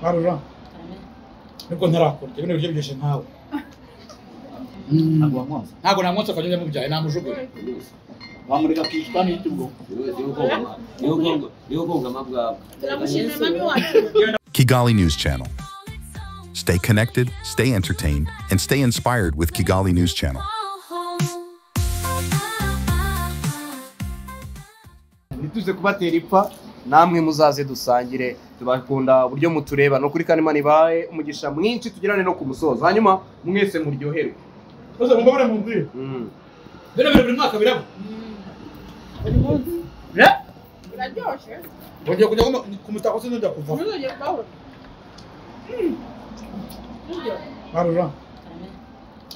Barura. Niko ntarakora. Ibintu byo byose nkawe. Ntago namwotsa kanyuze mu byaye namujugo. Bamureka kwishwa n'itubwo. Kigali News Channel. Stay connected, stay entertained, and stay inspired with Kigali News Channel. Nituze kubatera ipfa namwe muzaze dusangire tubakunda buryo mutureba no kuri Kanimana ibaye umugisha mwinshi tugirane no ku musozo hanyuma mwese muryoherwe. Bose mugabure mu mbiri. Buri mwaka birabo. Biraryoshe. Bongeye kujya ku mutako se ndajya kuva. Barura.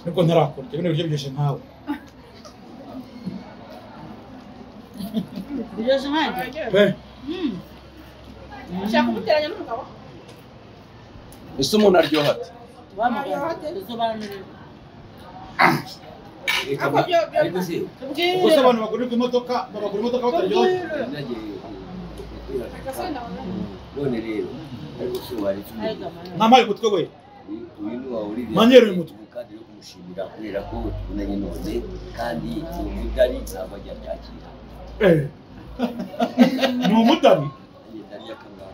Niko ntarakora. Ibintu byo byose nkawe. Biryoshye nkanje. Ushaka kumuteranya n'umugabo? Ese umuntu aryoha ati? Gusa abantu bagura imodoka bataryoha. None rero ariko se wari Nkamaye umutwe we. Manyero umutwe kandi yo kumushimira kubera ko tubonanye none kandi umudari abajya byakira. Ni umudari. Ndari yakanga.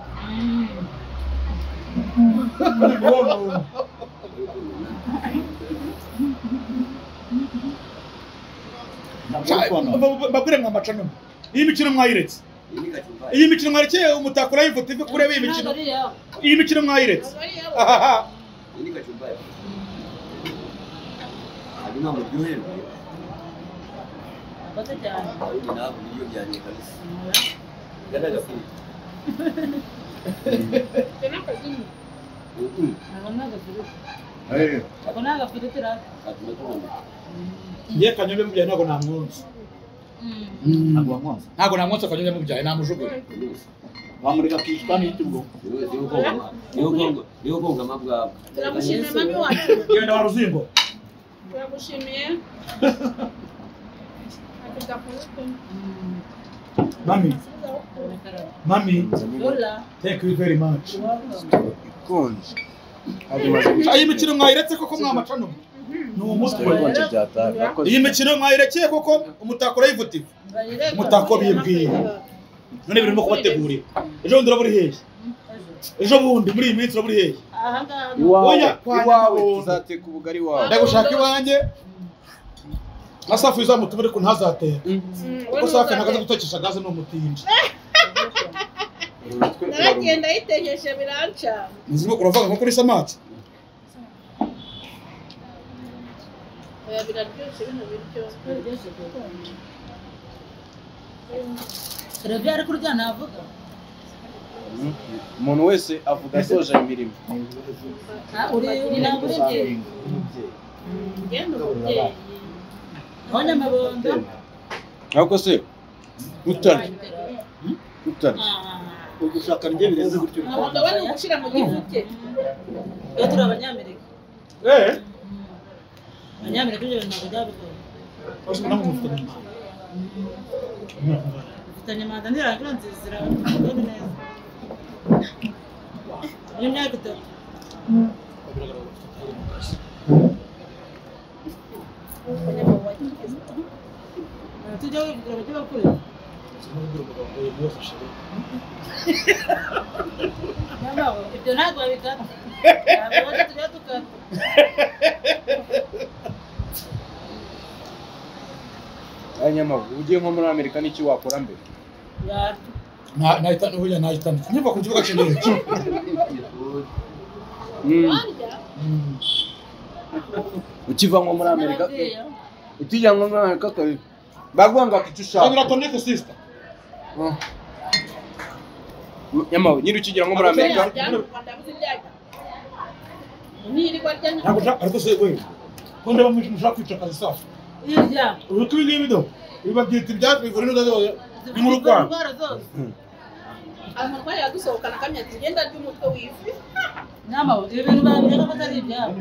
Bagure nka macano. Iyi mikino mwayiretse. Iyi mikino mwarekeye umutako live TV kureba iyi mikino. Iyi mikino mwayiretse. Ini kachumba. Hanyuma muryoherwe. Bata cyane. Ubu ntabwo ibyo byanye kabisa. Ganaga fi. Tena kazini. Nabona gafiriti. Nabona gafiriti ra. Ye kanyuze mu byaye nago namwonse. Ntago namwonse kanyuze mu byaye namujugo. Bamureka kwishwa n'itubwo. Yo konga mabwa. Turamushimiye mami wacu. Genda waruzingo. Turamushimiye. Mami, thank you very much. Konje. Iyi mikino mwayiretse koko mwamacano. Ni umutwe. Iyi mikino mwayirekeye koko umutako live TV. Umutako bibwiye. None birimo kubategurira. Ejo ndura buri hehe. Ejo bundi muri iyi minsi uraburi hehe. Iwawe tuzateka ubugari wawe. Ndagushaka iwanjye. Asafu izamutumire ku ntazatera. Kuko safi nagaza gutekesha gaze no mutinje. Naragenda yitekesha biranca. Nizimo uravuga nko kuri samaki. Oya biraryoshe bino biryo. Revya ari kurya navuga. Umuntu wese avuga asoje imirimo. Uri naburije. Ngendo kubye. Ona mabondo. Nako se utari. Ugushaka nje bireze gutyo. Mabondo bari gushira mu gifuke. Yo turi abanyamerika. Abanyamerika je ntabwo byabikora. Osho namufite. Tanya madandira granze zira none neza. Yenya gito. Tujya wibwira bajye bakure. Yamba ibyo ntabwo babikata. Ntabwo tujya tukata. Anyamavu ugiye nko muri Amerika n'iki wakora mbere? Nahitana ubuya nahitana. Niba ku kibuga cy'indege. Ukiva nko muri Amerika. Utijya nko muri Amerika kare. Bagwanga kicushaka. Sandra connect sister. Nyamavu nyiri ukigira nko muri Amerika. Ntabwo ariko se we. Ko ndeba mushaka kwica kazi safi. Iya. Urutu ngibi do. Biba byitse byatwe ivuriro ndazo. Ni mu Rwanda. Amarwayi yadusohokana kamya ati genda ry'umutwe wifi. Nama ibintu babireka batari ibyabo.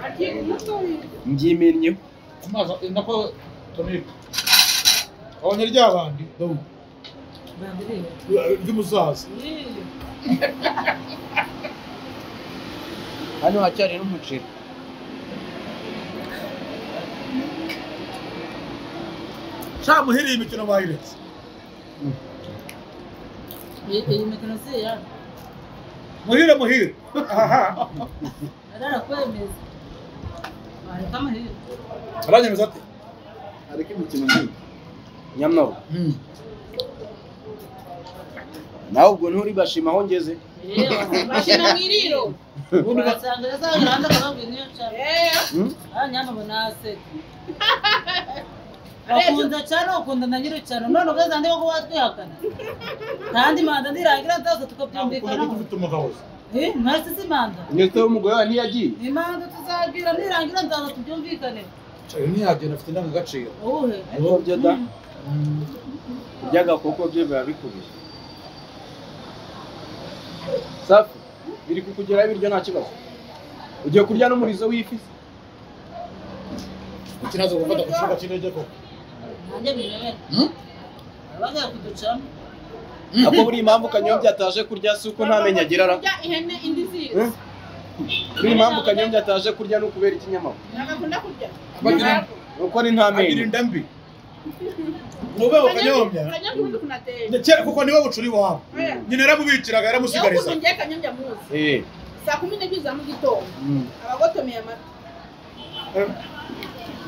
Ati umutwe wifi. Amaza nako tonike. Abanye ryabandi do. ry'umusaza hano hacyari n'umuceri sha muhiri imikino bayiretse iyi mikino si ya muhire ararakwemeza areka muhire aranyemeza ate ariko imikino nk'iyi nyamnoro nawe ubwo nturi bashima aho ngeze bashina mwiriro urasanga yazaga hanze akababwira niyo cyane nyama bonase bakunda cyane ukunda na nyiri cyane none ugaza ndi ko watwihakana kandi manda ndirangira ndaza tukabyumvikana ufite umugabo mwese si manda nyete umugore wa ntiyagiye imanda tuzabwira ndirangira ndaza tubyumvikane cyane ntiyagenda afite indangagaciro uhe ariko byo da by'agakoko byo biba bikubije safi biri kukugeraho ibiryo nta kibazo ugiye kurya n'umurizo w'ifi ukinaza gufata ku kibuga cy'indege ko nanjye birebera abagiye kuducamo ako buri impamvu kanyombya ataje kurya si uko ntamenya agira ra ihene indi zizi buri impamvu kanyombya ataje kurya no kubera ikinyamakuru nagakunda kurya nuko ari ntamenye agira indambi nube ukanyombya kanyombya kunateye ndetse kuko niwe bucuri wawe nyine yaramubikiraga yaramusigariza ngiye kanyombya muzi saa 12 za mu gitondo abagotomeye amata saa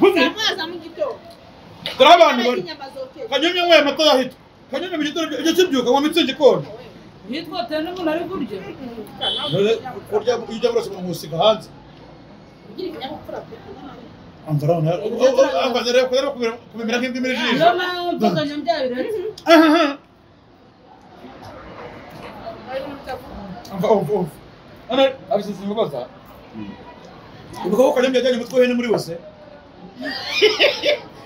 5 za mu gitondo dore abantu bari kanyombya mwe amata yahita kanyombya mu gitondo icyo kibyuka mu mitsingi kone yitwa tene umuntu ari kurya kurya ujya burose mu musiga hanze ugira ikinyabupfura pe Anvarona, anvarona rero kubimira nk'indi muri jisho. Yo mpamvu kanyombya biretse. Amva. Ana abisize ibibaza. Ubwo kanyombya yajyanye mutwe hene muri wese.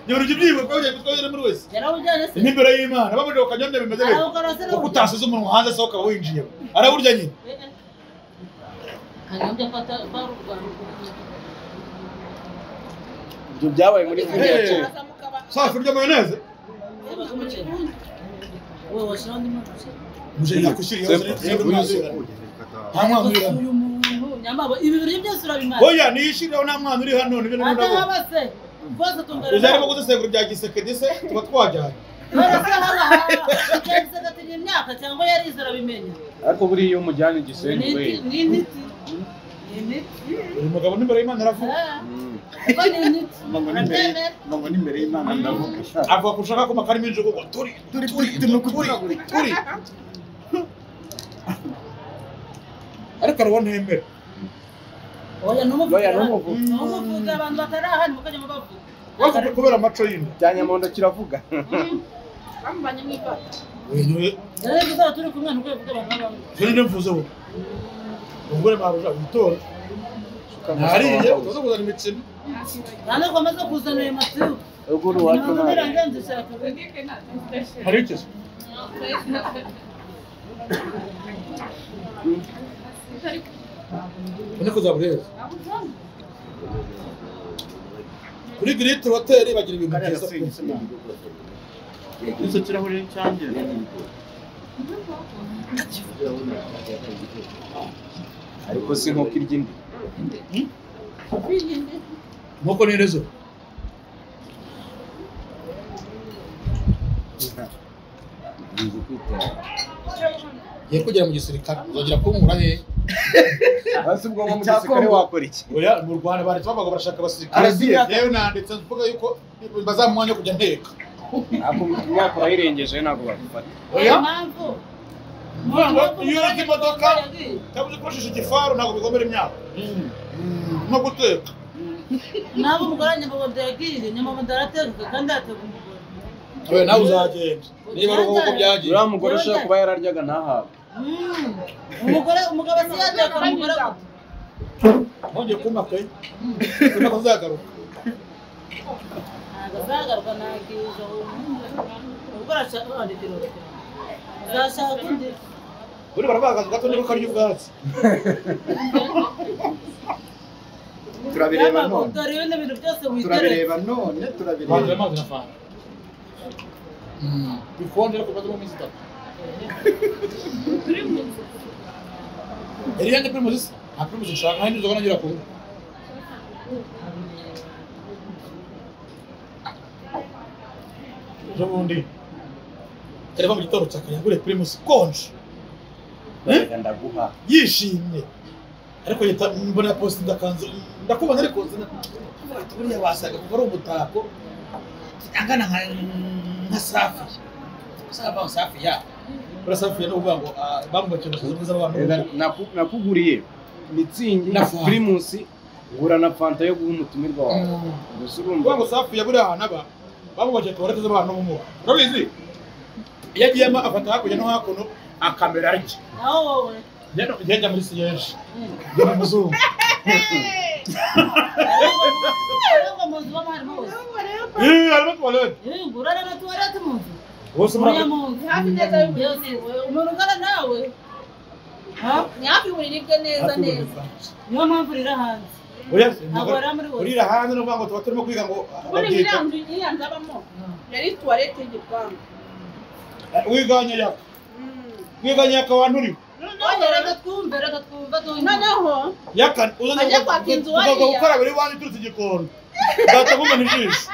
Nyoro jibyibo ko yajyanye mutwe hene muri wese. Yarawujyanye se. N'imbere y'Imana babuje kanyombya bimeze bite. Kuko utasize umuntu hanze soka winjiye. Araburya nyine. Kanyombya fata barurwa. ibyo byabaye muri Kenya cyane Safi urya mayoneze wowe washira ndi mu muje yakushiriye yose nta mwana uri hano nyamabo ibi biryo byose urabimara oya nishiriyeho nta mwana uri hano nibyo nabo atabase bose tungara uzarimo gusesegura bya gisekedise tuba twajyanye barasa haba ikagisegatira imyaka cyangwa yarizera bimenya ariko buri iyo umujyana igisenyi we ni uyu mugabo n'imbere y'Imana aravuga ngo n'imbere y'Imana ndavuga avuga ko ushaka ko makarimo injugu ngo turi ariko arabona ntembere oya n'umuvuga abantu batarahari mukajya mubavuga wavuga kubera amaco y'inda cya Nyamondo kiravuga bamubanye mu ifata rero tuzaba turi kumwe n'uko bivuga abantu baba turi mvuze ubu umugore maruja witora nariye uzo kuzana imitsino kandi komeza kuzana ayo matiyo ubwo wacu hari ikizo Une kuzabureza kuri Great Hotel bagira ibintu byiza icyo kirahure cyanjye ariko si nko kirya indi nk'uko nirezo ye kugera mu gisirikare uzagira kumura he hasi ubwo mu gisirikare wakora iki oya mu Rwanda baretse bavuga barashaka abasirikare yewe nanditse mvuga yuko bazamwanya kujya nteka ako imyaka urayirengeje ntabwo bagufata oya mpamvu iyo uri imodoka cyangwa ukoresheje igifaru ntabwo bigomera imyaka no guteka nabo umugore nyamabanda yagirire nyamabanda arateka kandi ateka umugore oya nawe uzagenda niba ari uko byagiye uriya mugore ushobora kuba yararyaga ntahawe umugabo si yateka umugore ntongeye kumakaye ntabwo uzagaruka azagaruka nagiza ubwo arashaka uzashaka undi buri barabagaza gato niko karya ubwatsi turabireba none dore ibintu byose turabireba none banze amazi na fanta bikonje ariko baze mu minsi itatu Eliane Primus, a Primus nshaka hari inzoga nagira kunywa. Jobundi. Tereva mu gitondo cyakayagure Primus konje. Ndaguha. Yishimye. Ariko yita mbona post ndakanze ndakubona ariko buriya wasaga kuva ari umutako angana nka safi. Saba safi ya. Bura safi no kuvuga ngo bamubakira kuzuza abantu. Nakuguriye mitsingi Primus ngura na fanta yo guha umutumirwa wawe. Urumva ngo safi ya buriya naba bamubakira tuwaretse abantu mu muwa. Urabizi? Yagiyemo afata hakurya no hakuno akamera rye. Naho wowe. Yenda muri siyeje. Yenda muzungu. Ariko muzi bamari bose. Arimo toilet. Ngurana na toilet muzi. Bose Muri muzi. Hafi neza y'ubuyobozi. Umuntu ungana nawe. Ha? Ni hafi buriribwe neza neza. Niyo mpamvu rira hanze. Oya, urira hanze no vango tuba turimo kwiga ngo Muri iriya nzu abamo yari toilette y'igipangu. Wiganya yaka. Wiganya yaka wanduri. Reka twumve Noneho Yaka ajya kwaka inzu wariya. gukora buri wanyu turutse igikondo. Data kumena ijisho.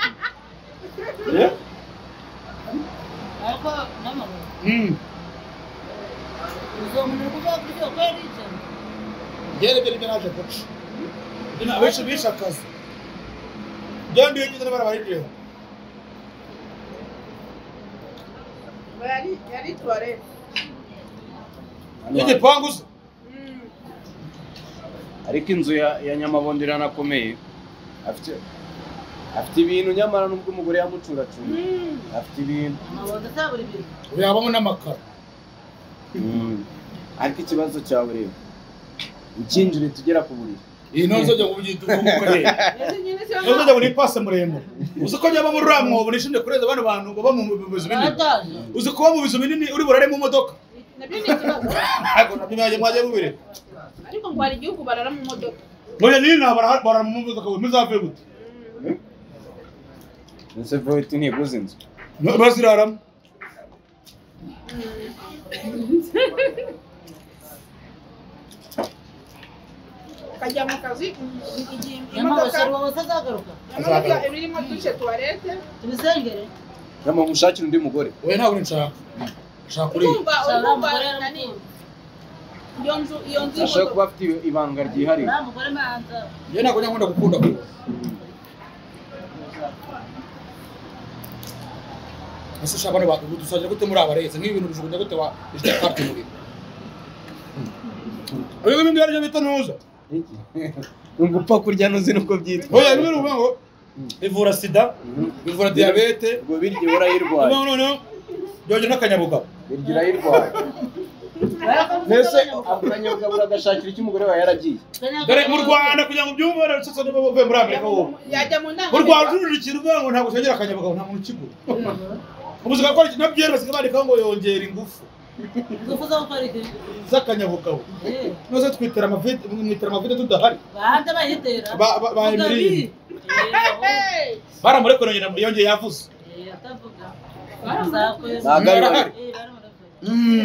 ariko n'amaguru. Uzomuntu kuvuga kuri cyo kweri cyane. Gere byo naje kuca. Ina abeshe bishakaza. Dondi yigeze barabarije. Yari toilette. Igipangu se. Ariko inzu ya Nyamabondo iranakomeye. Afite ibintu nyamara nubwo umugore yamucuracura. Afite ibintu. Amabondo saburi ibintu. Uyabamo n'amakara. Ariko ikibazo cyawe rero ukinjire tugera ku buriri. Iyi nozojya kubyituvuga he. Nozojya muri passe muremure. Uzi ko nyaba muri ramwo bunishimye kureza abantu baba mu bizu binini. Uzi ko mu bizu binini uri burare mu modoka. Nabyo ni ikibazo. Ariko nabyo mwaje bubire. Ariko ngo hari igihugu barara mu modoka. Ngoya nini barara mu modoka muzave gute? Nse voiti ntiguze inzu. Baziraramo. Kajya mu kazi Imodoka bazagaruka. imodoka irimo dushe toilette. Tubisengere. Yama mushakira undi mugore. Oya ntabwo nshaka. Nshaka kuri. Urumva nani? Iyo nzu Ashaka kuba afite ibanga ryihariye. Namugore manza. Ye ntabwo nyakunda gukunda kuri. Ese shaka bano bantu dusajya gute muri abareze nk'ibintu bijugunya gute wa ijya carte muri. Oya ibintu byarije bita nuza. Ngupfa kurya nuzi nuko byitwa. Oya ibintu ngo ivura sida, ivura diabete, ubwo birye urayirwaye. No. Byoje n'akanyabugabo. Birye urayirwaye. Nese akanyabugabo uragashakira iki umugore wawe yaragiye. Dore mu Rwanda kugira ngo byumve baracetse no bavuye muri Amerika wo. yajya mu ndanga. Mu Rwanda ururikira uvuga ngo ntabwo cyagera akanyabugabo nta muntu kigura. Ubuzika ko iki nabyere basiga bandika ngo yongera ingufu. Dufuza gukora iki? Zakanyabugabo. Noze twitera amavide tudahari. Bahanda bahitera. Ba Emery. Baramureko yongeye yavuze. Atavuga.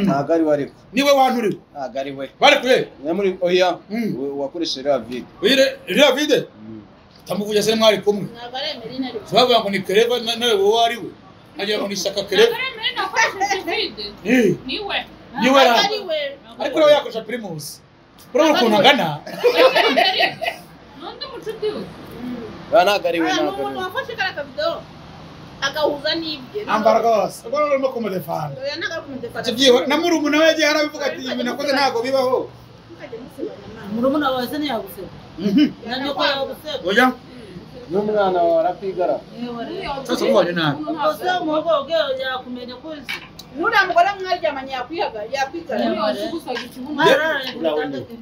Nagari wariko. Niwe wanturiwe. Nagari we. Barekuye. Muri oya wakoresheje David. Iriya vide. Tamuvuye se mwari kumwe. Nagare Emery nari. Sababu ngo ni Kereva nawe wowe ari we. Agira ngo ni Shaka Kereva. Niwe. Niwe ra. Ariko rero yakoresha Primus. Urabona ukuntu angana. Nonde mucuti we. Nagari we Umuntu wafashe karaka video agahuza n'ibye. Ambara gose. Ubwo rero no kumudefanda. Oya nagara kumudefanda. Kibyiho na murumuna we yagiye harabivuga ati ibi nakoze ntago bibaho. Murumuna wawe se ntiyaguseba. Nanyo ko yaguseba. Oya. n'umwana wawe arapigara. Sasa mubone nabi. Ubwo umuhogo bwe yakumenya ko uzi. Nuriya mugore mwaryamanye yakwigara.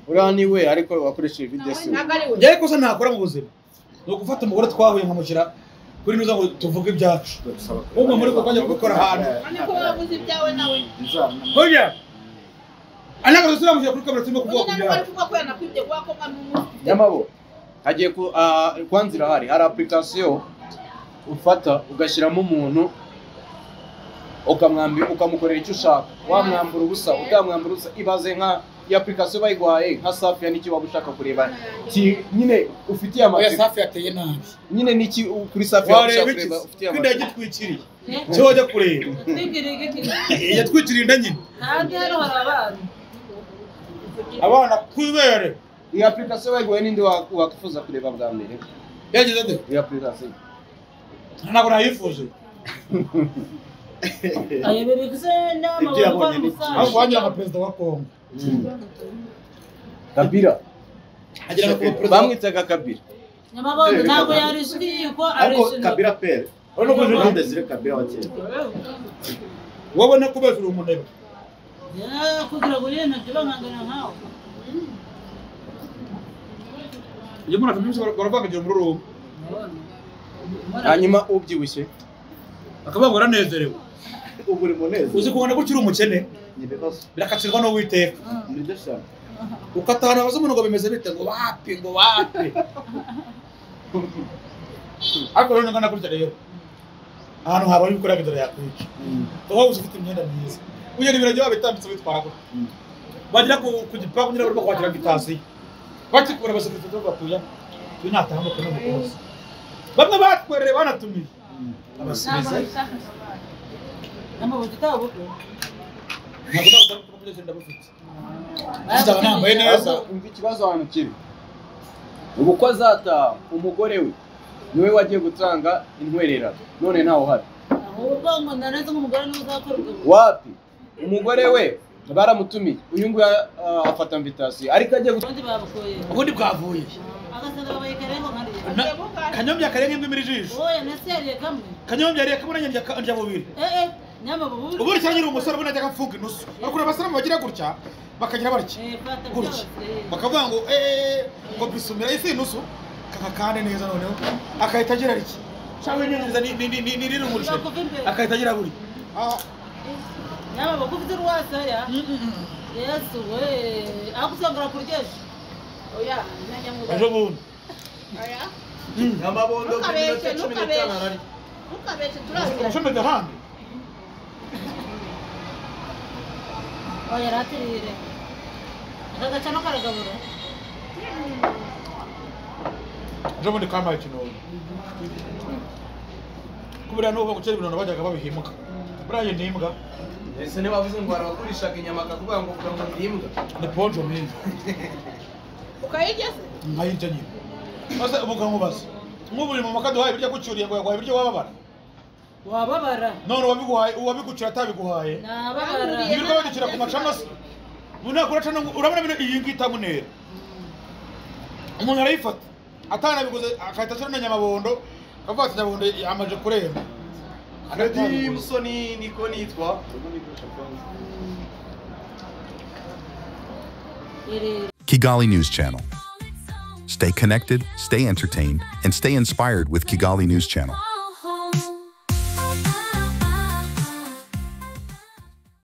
Uriya ni we ariko wakoresheje video se. Njye ko se ntakora mu buzima. No gufata umugore twahuye nkamushyira kuri nuza ngo tuvuge ibyacu. Umwe muri ko kanya gukora ahantu. Niko wavuze ibyawe nawe. Hoya. Anaka dusura mu kuri kamera turimo kuvuga kubyawe. Nani kuvuga ko yanakwibye kwa ko manu. Yamabo. Hagiye ku kwanzira hari application ufata ugashyiramo umuntu ukamukorera icyo ushaka, wamwambura ubusa utamwambura ubusa. Ibaze nka iyi application bayiguhaye nka Safi ya niki waba ushaka kureba nyine ufitiye oya Safi yateye nabi nyine niki kuri Safi waba ushaka kureba ufitiye kwinda yagitwikiriye cyo wajya kureba yatwikiriye inda nyine kandi hano hari abana kwibere. Iyi application bayiguhaye ninde wakwifuza kureba bwa mbere? Yagize ate iyi application ntabwo nayifuje ibyo yabonye ni aho wagira nka perezida wa Kongo Kabila agira ngo perezida bamwitaga Kabila Nyamabondo ntabwo yarishiriye ko ariko arishiriye Kabila pere urabona ko Jean Desire Kabila wa kera wowe no kubezura umunebe kugira ngo yene ntibangangana nkawe iyo umuntu akamenya baravangagira umururumba hanyuma ubyibushye akavuga ngo aranezerewe. ubu uri muneza uzi kubona ko ukiri umukene nibibazo birakatsirwa no witeka nibyo cyane ukatahana abaza umuntu ngo bimeze bite ngo wapi ariko rero ngana kurya rero ahantu habaye gukora bidore yakwica wowe ufite imyenda myiza ugera ibirenge babitambitse bitwagura bagira ku gipangu nyine barimo kwakira gitasi bakikura basekirite cyo batuya tunatambuka no mukozi bamwe batwerere banatumiye abasubize Nyamabondo tawo ntabwo kugeza ndabufite nzaba nambaye neza. umva ikibazo ahantu kiri ubu ko azataha umugore we niwe wagiye gutanga intwererano none ntawe uhari ahubwo ngo ndaneze nk'umugore n'uzakora ubwo wapi umugore we baramutumiye uyu nguyu afata invitation ariko agiye ubundi babukoye ubundi bwavuye agasanga babaye karengo nkariya kanyombya karenga imwe muri jisho oya naseriye kamwe kanyombya yari kamwe njya bubiri Nyamabondo ubu cyangwa uri umusore ubona ajya gafunga inusu bakura abasore bagira gutya bakagira barya gutya bakavuga ngo bisumira isi inusu kakakande neza noneho akahita agira iki cyangwa inyunganiza ni riri umurishe akahita agira buri Nyamabondo ufite urwasaya Yesu we akusangura kuryeje oya nyanyamuga ejo bundi oya Nyamabondo Ntukabeshye, 15 arari ntukabeshye turazira ushomeka handi oya ratirire agagaca no karagabura ejo bundi kamaye kinono kubera n'ubu gucera ibinono bajyaga babihimuka buriya ni imbwa ese niba bavuze ngo baragurishaga inyama akavuga ngo vuga ngo ni imbwa ni ponjo mwiza ukayigeze nkayirya nyine maze ubuga nkubaza nk'ubu uri mu maka duhaye ibiryo gucyuriye ngo yaguhaye ibiryo wababara wababara none uwabigucira atabiguhaye nababara ibiryo badukira ku macana se munakora cana urabona bino iyi ngiyi itamunera umuntu arayifata atanabiguze akahita ashyira na Nyamabondo akavuga ati Nyabondo yamaje kuremba Fredy Musoni niko nitwa Kigali News Channel. Stay connected, stay entertained, and stay inspired with Kigali News Channel.